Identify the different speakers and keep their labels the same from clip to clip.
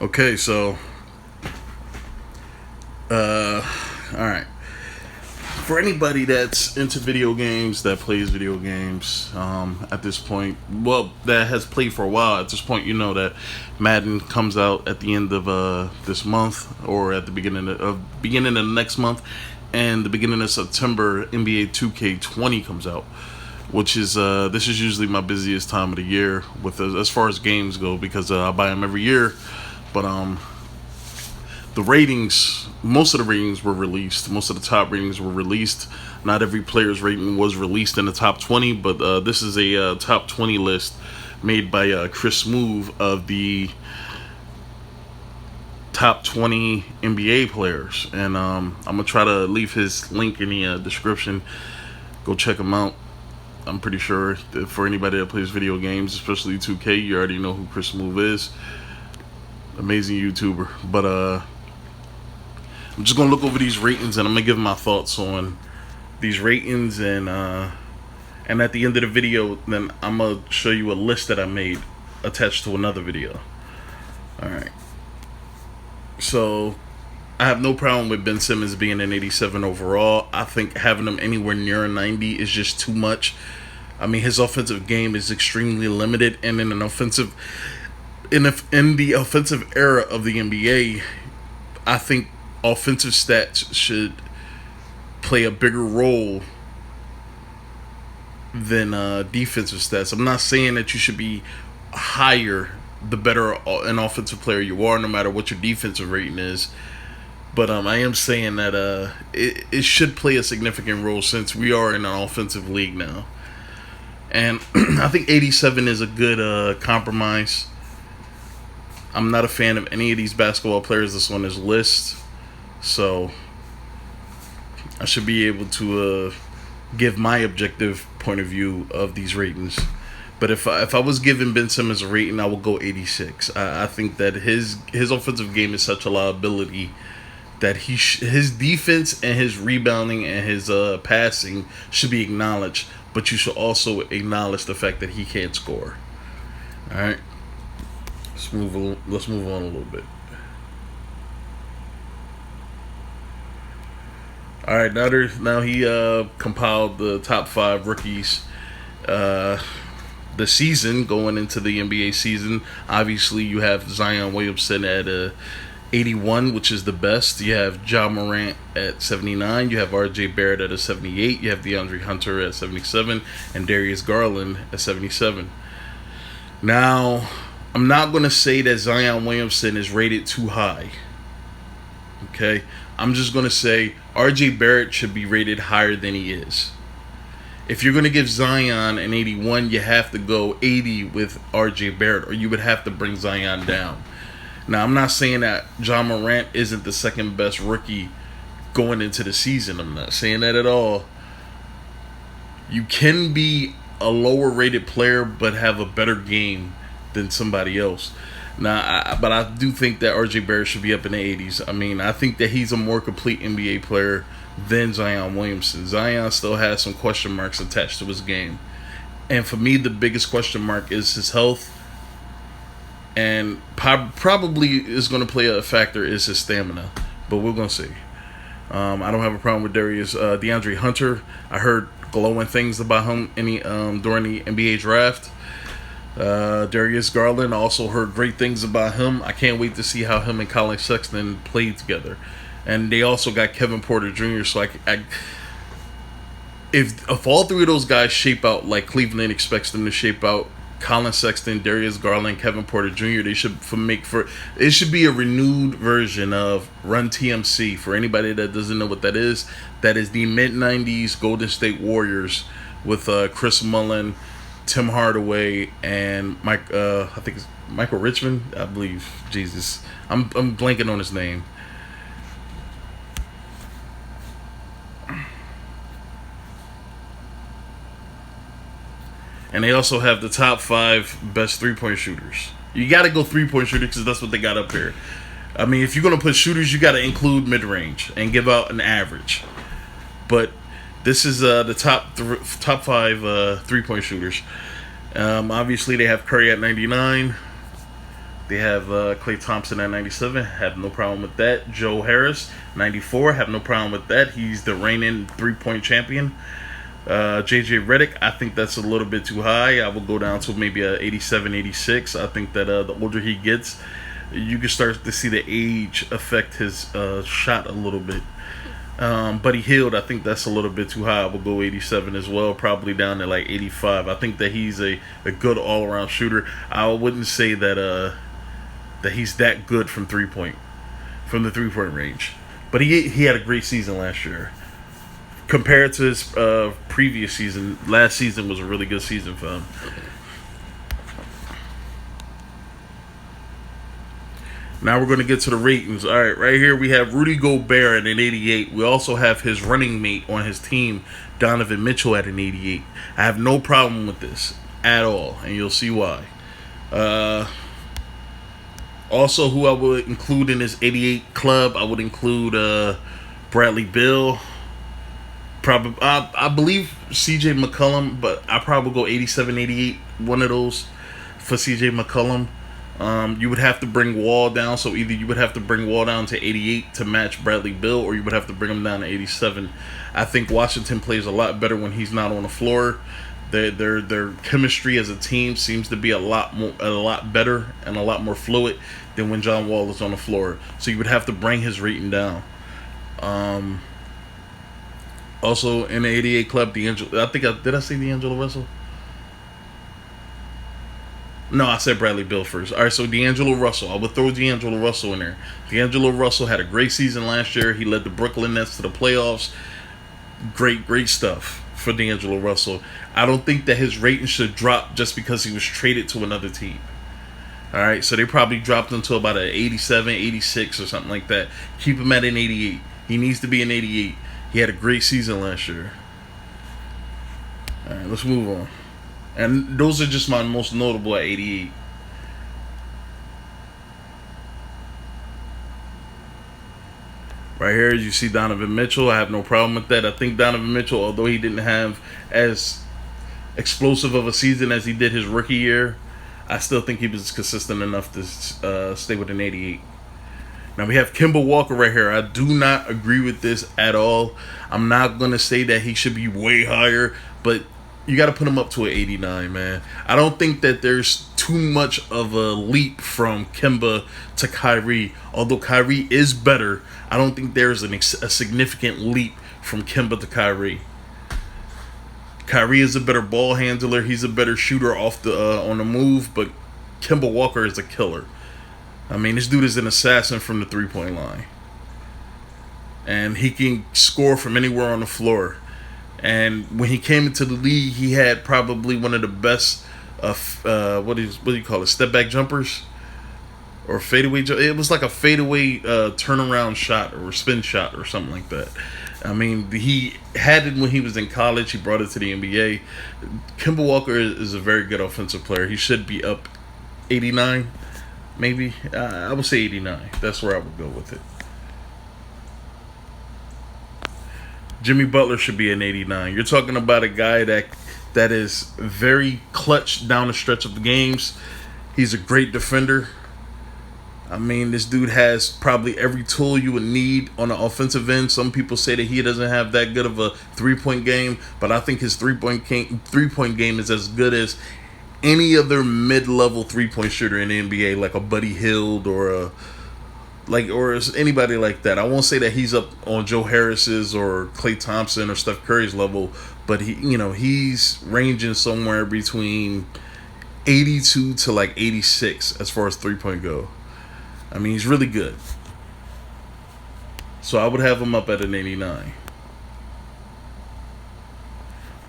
Speaker 1: Okay, so, uh, all right. For anybody that's into video games, that plays video games, at this point, well, that has played for a while. At this point, you know that Madden comes out at the end of this month, or at the beginning of the next month, and the beginning of September, NBA 2K20 comes out, which is this is usually my busiest time of the year with as far as games go because I buy them every year, but the ratings, most of the ratings were released. Most of the top ratings were released. Not every player's rating was released in the top 20, but this is a top 20 list made by Chris Smoove of the top 20 NBA players. And I'm going to try to leave his link in the description. Go check him out. I'm pretty sure that for anybody that plays video games, especially 2K, you already know who Chris Smoove is. Amazing YouTuber. But I'm just gonna look over these ratings and I'm gonna give my thoughts on these ratings and at the end of the video, then I'm gonna show you a list that I made attached to another video. All right. So I have no problem with Ben Simmons being an 87 overall. I think having him anywhere near a 90 is just too much. I mean, his offensive game is extremely limited, and in the offensive era of the NBA, I think offensive stats should play a bigger role than defensive stats. I'm not saying that you should be higher the better an offensive player you are, no matter what your defensive rating is. But I am saying that it should play a significant role since we are in an offensive league now. And I think 87 is a good compromise. I'm not a fan of any of these basketball players that's on this list. So I should be able to give my objective point of view of these ratings. But if I was giving Ben Simmons a rating, I would go 86. I think that his offensive game is such a liability that his defense and his rebounding and his passing should be acknowledged. But you should also acknowledge the fact that he can't score. All right, let's move on a little bit. All right, now he compiled the top 5 rookies the season going into the NBA season. Obviously, you have Zion Williamson at 81, which is the best. You have Ja Morant at 79. You have R.J. Barrett at a 78. You have DeAndre Hunter at 77, and Darius Garland at 77. Now, I'm not going to say that Zion Williamson is rated too high. Okay, I'm just going to say R.J. Barrett should be rated higher than he is. If you're going to give Zion an 81, you have to go 80 with R.J. Barrett, or you would have to bring Zion down. Now, I'm not saying that Ja Morant isn't the second best rookie going into the season. I'm not saying that at all. You can be a lower rated player but have a better game than somebody else. Now, but I do think that R.J. Barrett should be up in the 80s. I mean, I think that he's a more complete NBA player than Zion Williamson. Zion still has some question marks attached to his game. And for me, the biggest question mark is his health. And probably is going to play a factor is his stamina. But we're going to see. I don't have a problem with DeAndre Hunter. I heard glowing things about him during the NBA draft. Darius Garland, I also heard great things about him. I can't wait to see how him and Colin Sexton played together. And they also got Kevin Porter Jr. So if all three of those guys shape out like Cleveland expects them to shape out, Colin Sexton, Darius Garland, Kevin Porter Jr., they should it should be a renewed version of Run TMC. For anybody that doesn't know what that is the mid-90s Golden State Warriors with Chris Mullin, Tim Hardaway, and I think it's Michael Richmond, I believe. Jesus, I'm blanking on his name. And they also have the top 5 best 3-point shooters. You got to go 3-point shooters because that's what they got up here. I mean, if you're going to put shooters, you got to include mid-range and give out an average. But this is the top 5 3-point shooters. Obviously, they have Curry at 99. They have Klay Thompson at 97. Have no problem with that. Joe Harris, 94. Have no problem with that. He's the reigning three-point champion. JJ Redick, I think that's a little bit too high. I will go down to maybe a 87, 86. I think that the older he gets, you can start to see the age affect his shot a little bit. Buddy Hield, I think that's a little bit too high. I will go 87 as well, probably down to like 85. I think that he's a good all-around shooter. I wouldn't say that that he's that good from from the three-point range. But he had a great season last year. Compared to his previous season, last season was a really good season for him. Now we're going to get to the ratings. All right, right here we have Rudy Gobert at an 88. We also have his running mate on his team, Donovan Mitchell, at an 88. I have no problem with this at all, and you'll see why. Also, who I would include in this 88 club, I would include Bradley Beal. Probably, I believe C.J. McCollum, but I probably go 87, 88. One of those for C.J. McCollum. You would have to bring Wall down, so either you would have to bring Wall down to 88 to match Bradley Beal, or you would have to bring him down to 87. I think Washington plays a lot better when he's not on the floor. Their chemistry as a team seems to be a lot better and a lot more fluid than when John Wall is on the floor. So you would have to bring his rating down. Also in the 88 club, did I say D'Angelo Russell? No, I said Bradley Beal first. All right, so D'Angelo Russell. I would throw D'Angelo Russell in there. D'Angelo Russell had a great season last year. He led the Brooklyn Nets to the playoffs. Great stuff for D'Angelo Russell. I don't think that his rating should drop just because he was traded to another team. All right, so they probably dropped him to about an 87, 86 or something like that. Keep him at an 88. He needs to be an 88. He had a great season last year. All right, let's move on. And those are just my most notable at 88. Right here, you see Donovan Mitchell. I have no problem with that. I think Donovan Mitchell, although he didn't have as explosive of a season as he did his rookie year, I still think he was consistent enough to stay with an 88. Now we have Kemba Walker right here. I do not agree with this at all. I'm not going to say that he should be way higher, but you got to put him up to an 89, man. I don't think that there's too much of a leap from Kemba to Kyrie. Although Kyrie is better, I don't think there's a significant leap from Kemba to Kyrie. Kyrie is a better ball handler. He's a better shooter off the on the move, but Kemba Walker is a killer. I mean, this dude is an assassin from the three-point line. And he can score from anywhere on the floor. And when he came into the league, he had probably one of the best, what do you call it, step-back jumpers? Or fadeaway. It was like a fadeaway turnaround shot or spin shot or something like that. I mean, he had it when he was in college. He brought it to the NBA. Kemba Walker is a very good offensive player. He should be up 89. Maybe. I would say 89. That's where I would go with it. Jimmy Butler should be an 89. You're talking about a guy that is very clutch down the stretch of the games. He's a great defender. I mean, this dude has probably every tool you would need on the offensive end. Some people say that he doesn't have that good of a three-point game, but I think his three-point game is as good as any other mid-level three-point shooter in the NBA, like a Buddy Hield or anybody like that. I won't say that he's up on Joe Harris's or Klay Thompson or Steph Curry's level, but he's ranging somewhere between 82 to like 86 as far as three-point go. I mean, he's really good. So I would have him up at an 89.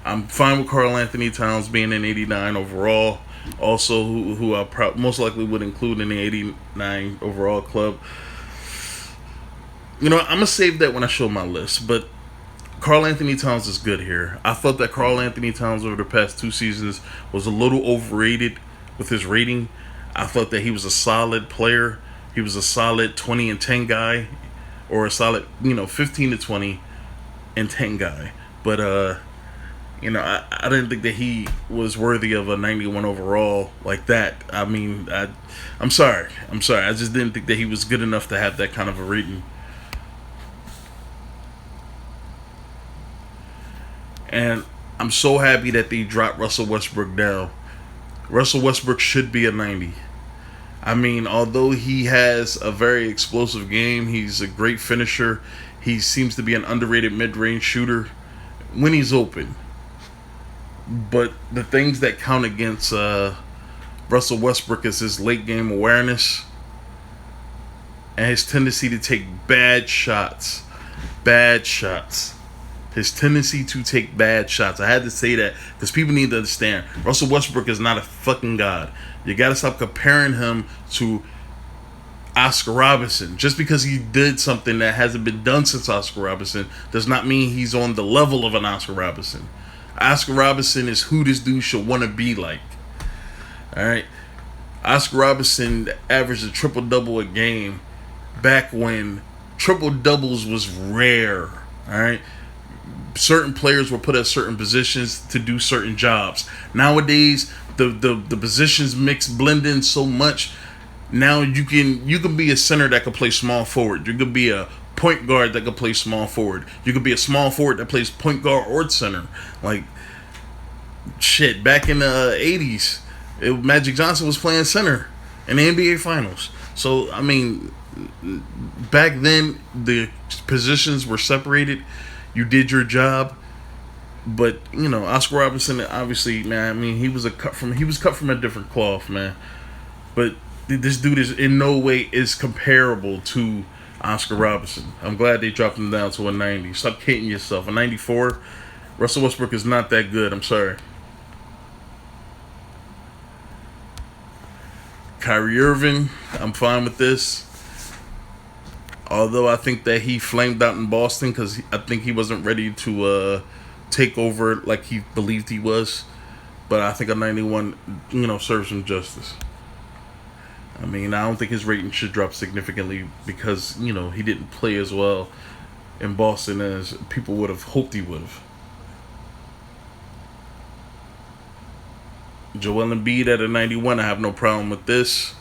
Speaker 1: I'm fine with Karl Anthony Towns being an 89 overall. Also, who I most likely would include in the 89 overall club. I'm going to save that when I show my list. But Karl Anthony Towns is good here. I thought that Karl Anthony Towns over the past 2 seasons was a little overrated with his rating. I thought that he was a solid player. He was a solid 20 and 10 guy. Or a solid, 15 to 20 and 10 guy. But I didn't think that he was worthy of a 91 overall like that. I mean, I'm sorry. I just didn't think that he was good enough to have that kind of a rating. And I'm so happy that they dropped Russell Westbrook down. Russell Westbrook should be a 90. I mean, although he has a very explosive game, he's a great finisher. He seems to be an underrated mid-range shooter when he's open. But the things that count against Russell Westbrook is his late game awareness and his tendency to take bad shots. Bad shots. His tendency to take bad shots. I had to say that because people need to understand Russell Westbrook is not a fucking god. You got to stop comparing him to Oscar Robertson. Just because he did something that hasn't been done since Oscar Robertson does not mean he's on the level of an Oscar Robertson. Oscar Robertson is who this dude should want to be like. Alright? Oscar Robertson averaged a triple-double a game back when triple-doubles was rare. Alright? Certain players were put at certain positions to do certain jobs. Nowadays, the positions blend in so much. Now you can be a center that can play small forward. You could be a point guard that can play small forward. You could be a small forward that plays point guard or center. Like shit, back in the 80s, Magic Johnson was playing center in the NBA Finals. So I mean, back then the positions were separated. You did your job, but Oscar Robertson, obviously, man. I mean, he was cut from a different cloth, man. But this dude is in no way is comparable to Oscar Robertson. I'm glad they dropped him down to a 90. Stop kidding yourself. A 94. Russell Westbrook is not that good. I'm sorry. Kyrie Irving, I'm fine with this. Although I think that he flamed out in Boston because I think he wasn't ready to take over like he believed he was. But I think a 91, serves him justice. I mean, I don't think his rating should drop significantly because, he didn't play as well in Boston as people would have hoped he would have. Joel Embiid at a 91, I have no problem with this.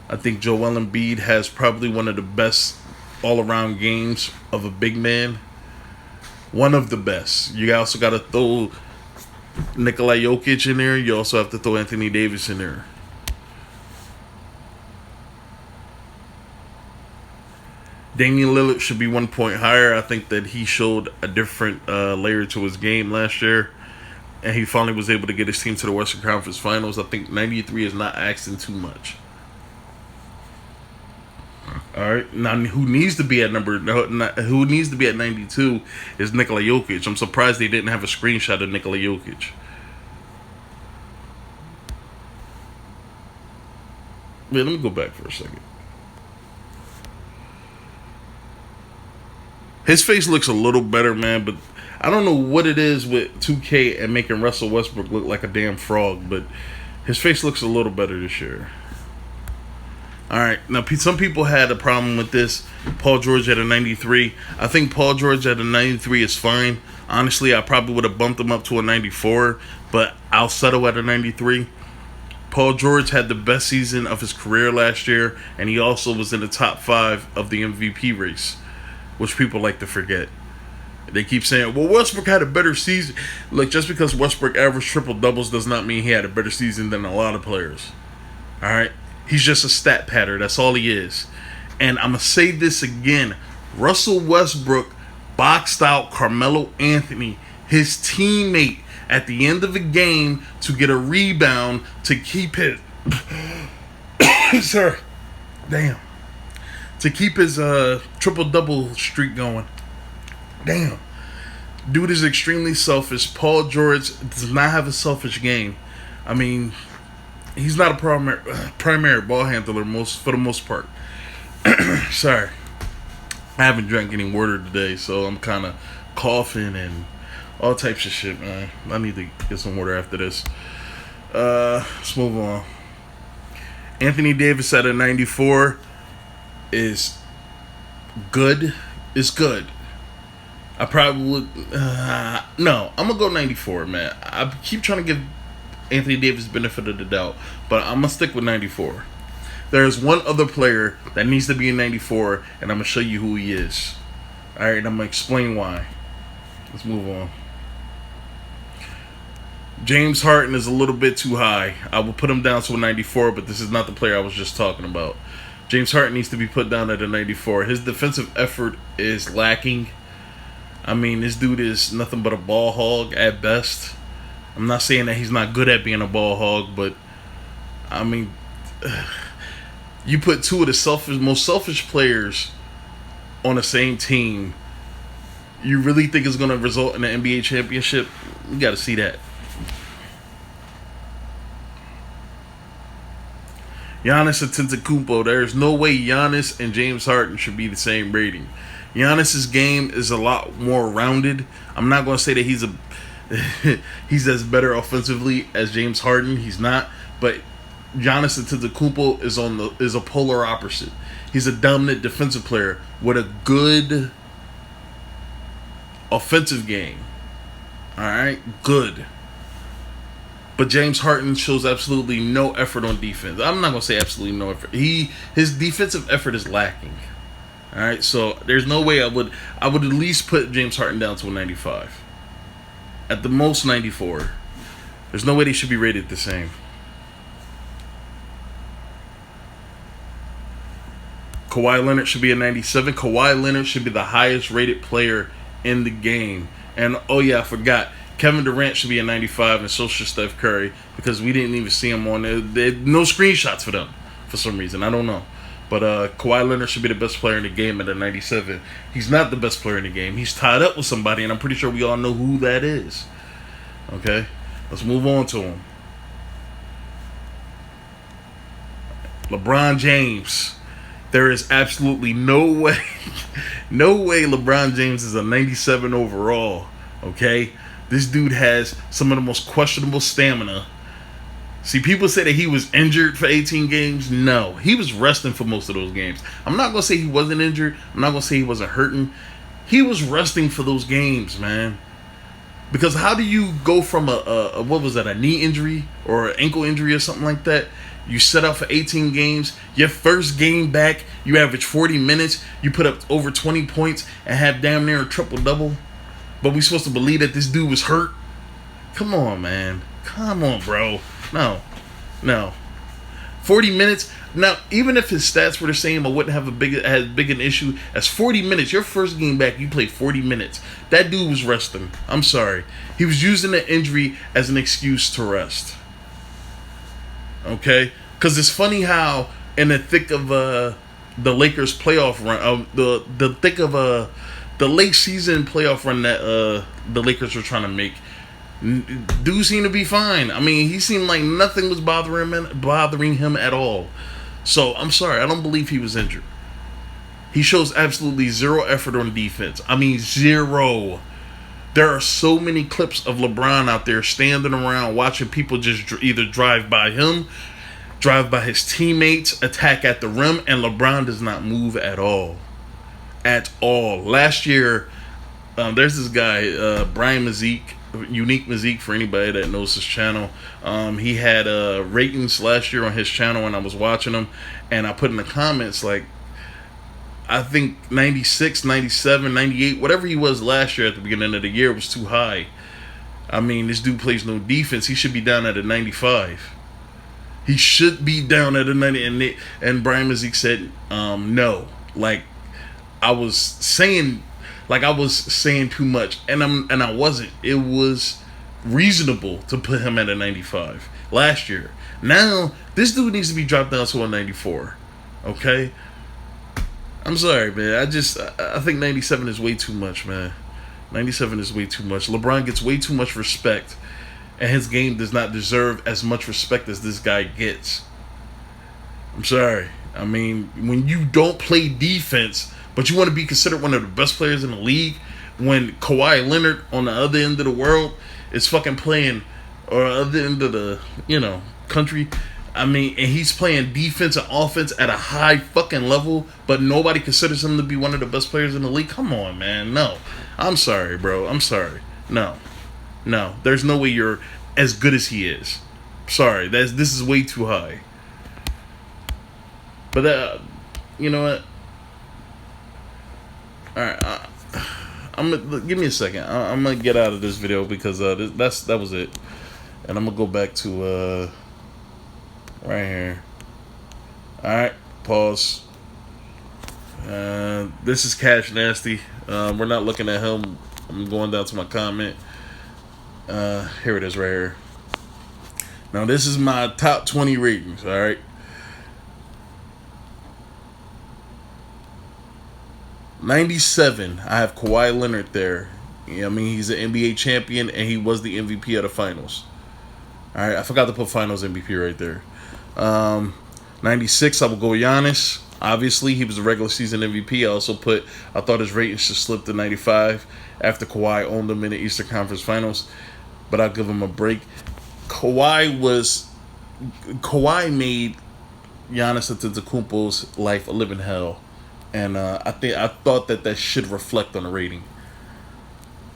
Speaker 1: I think Joel Embiid has probably one of the best all-around games of a big man. One of the best. You also got to throw Nikola Jokic in there. You also have to throw Anthony Davis in there. Damian Lillard should be 1 point higher. I think that he showed a different layer to his game last year. And he finally was able to get his team to the Western Conference Finals. I think 93 is not asking too much. All right. Now, who needs to be at 92 is Nikola Jokic. I'm surprised they didn't have a screenshot of Nikola Jokic. Wait, let me go back for a second. His face looks a little better, man, but I don't know what it is with 2K and making Russell Westbrook look like a damn frog, but his face looks a little better this year. Alright, now some people had a problem with this. Paul George at a 93. I think Paul George at a 93 is fine. Honestly, I probably would have bumped him up to a 94, but I'll settle at a 93. Paul George had the best season of his career last year, and he also was in the top 5 of the MVP race, which people like to forget. They keep saying, well, Westbrook had a better season. Look, just because Westbrook averaged triple-doubles does not mean he had a better season than a lot of players. Alright? He's just a stat patter. That's all he is. And I'm going to say this again. Russell Westbrook boxed out Carmelo Anthony, his teammate, at the end of the game to get a rebound to keep his... Sir. Damn. To keep his triple-double streak going. Damn. Dude is extremely selfish. Paul George does not have a selfish game. I mean, he's not a primary ball handler for the most part. Sorry. I haven't drank any water today, so I'm kind of coughing and all types of shit, man. I need to get some water after this. Let's move on. Anthony Davis at a 94 is good. It's good. I probably would. No, I'm gonna go 94, man. I keep trying to give Anthony Davis the benefit of the doubt, but I'm gonna stick with 94. There's one other player that needs to be in 94, and I'm gonna show you who he is. All right, and I'm gonna explain why. Let's move on. James Harden is a little bit too high. I will put him down to a 94, but this is not the player I was just talking about. James Harden needs to be put down at a 94. His defensive effort is lacking. I mean, this dude is nothing but a ball hog at best. I'm not saying that he's not good at being a ball hog, but I mean, you put two of the most selfish players on the same team. You really think it's going to result in an NBA championship? You got to see that. Giannis Antetokounmpo. There's no way Giannis and James Harden should be the same rating. Giannis's game is a lot more rounded. I'm not going to say that he's as better offensively as James Harden. He's not, but Giannis Antetokounmpo is a polar opposite. He's a dominant defensive player with a good offensive game. All right, good. But James Harden shows absolutely no effort on defense. I'm not gonna say absolutely no effort. His defensive effort is lacking. All right, so there's no way I would at least put James Harden down to a 95. At the most 94. There's no way they should be rated the same. Kawhi Leonard should be a 97. Kawhi Leonard should be the highest rated player in the game. And oh yeah, I forgot. Kevin Durant should be a 95, and so should Steph Curry, because we didn't even see him on there. No screenshots for them for some reason. I don't know. But Kawhi Leonard should be the best player in the game at a 97. He's not the best player in the game. He's tied up with somebody, and I'm pretty sure we all know who that is. Okay? Let's move on to him. LeBron James. There is absolutely no way LeBron James is a 97 overall. Okay? This dude has some of the most questionable stamina. See, people say that he was injured for 18 games. No, he was resting for most of those games. I'm not going to say he wasn't injured. I'm not going to say he wasn't hurting. He was resting for those games, man. Because how do you go from a knee injury or an ankle injury or something like that? You set out for 18 games. Your first game back, you average 40 minutes. You put up over 20 points and have damn near a triple-double. But we supposed to believe that this dude was hurt? Come on, man. Come on, bro. No. 40 minutes. Now, even if his stats were the same, I wouldn't have as big an issue as 40 minutes. Your first game back, you played 40 minutes. That dude was resting. I'm sorry. He was using the injury as an excuse to rest. Okay? Because it's funny how in the thick of the Lakers playoff run, the thick of the late season playoff run that the Lakers were trying to make, dude seemed to be fine. I mean, he seemed like nothing was bothering him at all. So, I'm sorry. I don't believe he was injured. He shows absolutely zero effort on defense. I mean, zero. There are so many clips of LeBron out there standing around watching people just either drive by him, drive by his teammates, attack at the rim, and LeBron does not move at all. At all. Last year, there's this guy, Brian Mazik, Unique Mazik, for anybody that knows his channel. He had ratings last year on his channel, and I was watching him, and I put in the comments, like, I think 96, 97, 98, whatever he was last year at the beginning of the year was too high. I mean, this dude plays no defense. He should be down at a 95. He should be down at a 90. And Brian Mazik said, no. Like, I was saying too much, and I wasn't. It was reasonable to put him at a 95 last year. Now this dude needs to be dropped down to a 94. Okay, I'm sorry, man. I think 97 is way too much, man. 97 is way too much. LeBron gets way too much respect, and his game does not deserve as much respect as this guy gets. I'm sorry. I mean, when you don't play defense, but you want to be considered one of the best players in the league, when Kawhi Leonard on the other end of the world is fucking playing, or other end of the, country, I mean, and he's playing defense and offense at a high fucking level, but nobody considers him to be one of the best players in the league. Come on, man. No. I'm sorry, bro. I'm sorry. No, no. There's no way you're as good as he is. Sorry, this is way too high. But you know what? All right, I'm gonna give me a second. I'm gonna get out of this video because that was it, and I'm gonna go back to right here. All right, pause. This is Cash Nasty. We're not looking at him. I'm going down to my comment. Here it is right here. Now this is my top 20 ratings. All right. 97. I have Kawhi Leonard there. I mean, he's an NBA champion and he was the MVP of the finals. All right, I forgot to put Finals MVP right there. 96. I will go Giannis. Obviously, he was the regular season MVP. I thought his rating should slip to 95 after Kawhi owned him in the Eastern Conference Finals, but I'll give him a break. Kawhi made Giannis Antetokounmpo's life a living hell, and I thought that should reflect on the rating,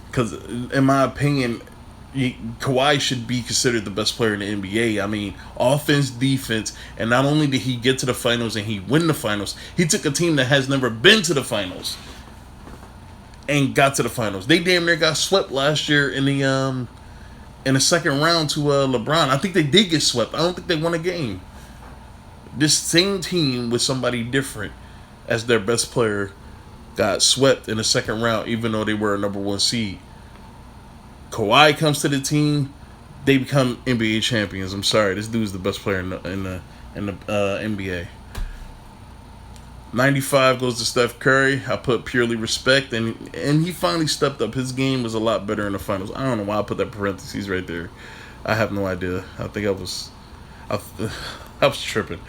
Speaker 1: because in my opinion, Kawhi should be considered the best player in the NBA. I mean, offense, defense, and not only did he get to the finals and he win the finals, he took a team that has never been to the finals and got to the finals. They damn near got swept last year in the second round to LeBron. I think they did get swept. I don't think they won a game. This same team with somebody different as their best player got swept in the second round, even though they were a number one seed. Kawhi comes to the team, they become NBA champions. I'm sorry, this dude's the best player in the NBA. 95 goes to Steph Curry. I put purely respect, and he finally stepped up. His game was a lot better in the finals. I don't know why I put that parentheses right there. I have no idea. I think I was tripping.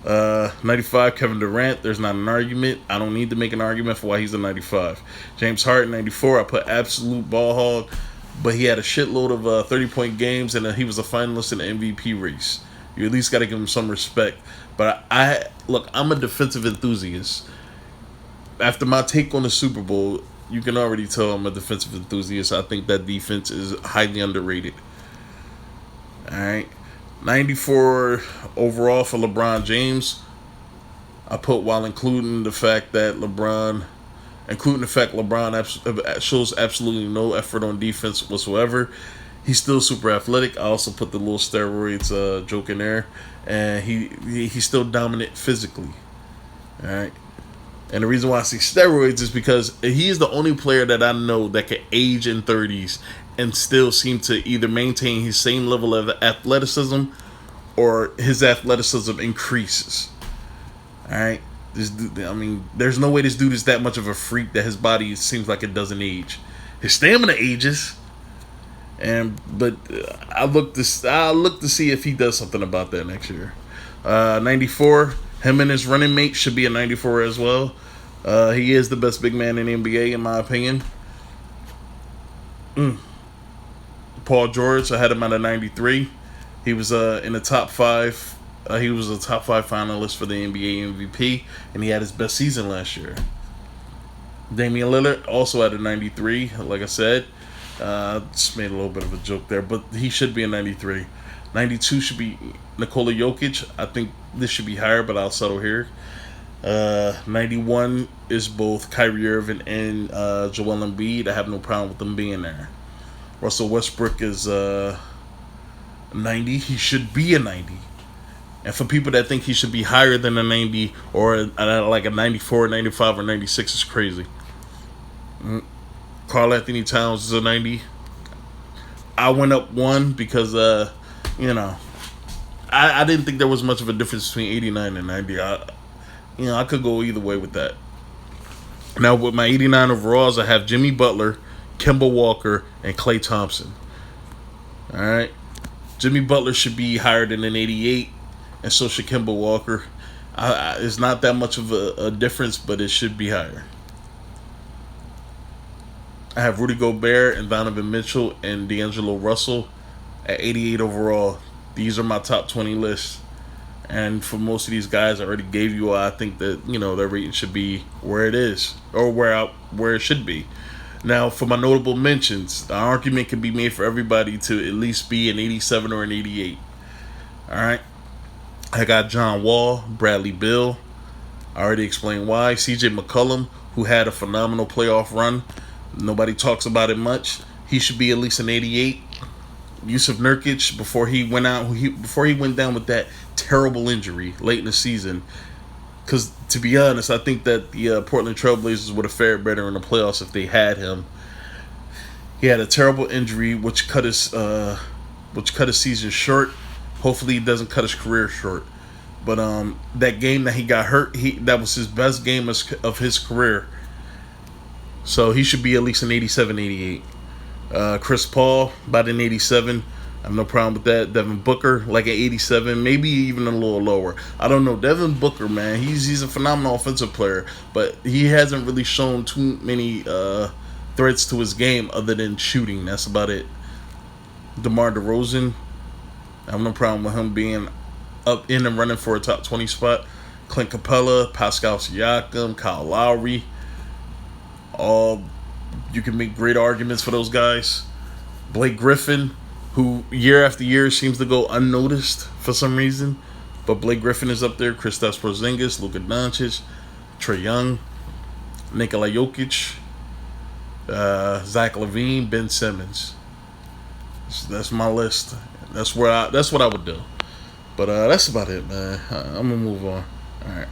Speaker 1: 95 Kevin Durant. There's not an argument. I don't need to make an argument for why he's a 95. James Harden 94. I put absolute ball hog, but he had a shitload of 30-point games, and he was a finalist in the MVP race. You at least got to give him some respect. But I'm a defensive enthusiast. After my take on the Super Bowl, you can already tell I'm a defensive enthusiast. I think that defense is highly underrated. All right. 94 overall for LeBron James. I put while including the fact LeBron shows absolutely no effort on defense whatsoever. He's still super athletic. I also put the little steroids joke in there, and he's still dominant physically. All right, and the reason why I say steroids is because he is the only player that I know that can age in 30s and still seem to either maintain his same level of athleticism or his athleticism increases. All right. There's no way this dude is that much of a freak that his body seems like it doesn't age. His stamina ages, but I look to see if he does something about that next year. 94, him and his running mate should be a 94 as well. He is the best big man in the NBA in my opinion. Paul George, I had him at a 93. He was in the top 5. He was a top 5 finalist for the NBA MVP, and he had his best season last year. Damian Lillard also had a 93, like I said. Just made a little bit of a joke there, but he should be a 93. 92 should be Nikola Jokic. I think this should be higher, but I'll settle here. 91 is both Kyrie Irving and Joel Embiid. I have no problem with them being there. Russell Westbrook is 90. He should be a 90. And for people that think he should be higher than a 90 or like a 94, 95, or 96 is crazy. Karl Anthony Towns is a 90. I went up 1 because, I didn't think there was much of a difference between 89 and 90. I could go either way with that. Now, with my 89 overalls, I have Jimmy Butler, Kemba Walker, and Klay Thompson. All right. Jimmy Butler should be higher than an 88. And so should Kemba Walker. It's not that much of a difference, but it should be higher. I have Rudy Gobert and Donovan Mitchell and D'Angelo Russell at 88 overall. These are my top 20 lists. And for most of these guys, I already gave you. I think that their rating should be where it is or where it should be. Now, for my notable mentions, the argument can be made for everybody to at least be an 87 or an 88. All right. I got John Wall, Bradley Beal. I already explained why. CJ McCollum, who had a phenomenal playoff run. Nobody talks about it much. He should be at least an 88. Yusuf Nurkic, before he went down with that terrible injury late in the season. Because to be honest, I think that the Portland Trailblazers would have fared better in the playoffs if they had him. He had a terrible injury, which cut his season short. Hopefully, it doesn't cut his career short. But that game that he got hurt, that was his best game of his career. So he should be at least an 87, 88. Chris Paul, about an 87. I have no problem with that. Devin Booker, like an 87, maybe even a little lower. I don't know. Devin Booker, man, he's a phenomenal offensive player, but he hasn't really shown too many threats to his game other than shooting. That's about it. DeMar DeRozan, I have no problem with him being up in and running for a top 20 spot. Clint Capella, Pascal Siakam, Kyle Lowry. All you can make great arguments for those guys. Blake Griffin, who year after year seems to go unnoticed for some reason, but Blake Griffin is up there. Kristaps Porzingis, Luka Doncic, Trae Young, Nikola Jokic, Zach LaVine, Ben Simmons. That's my list. That's what I would do. But that's about it, man. I'm gonna move on. All right.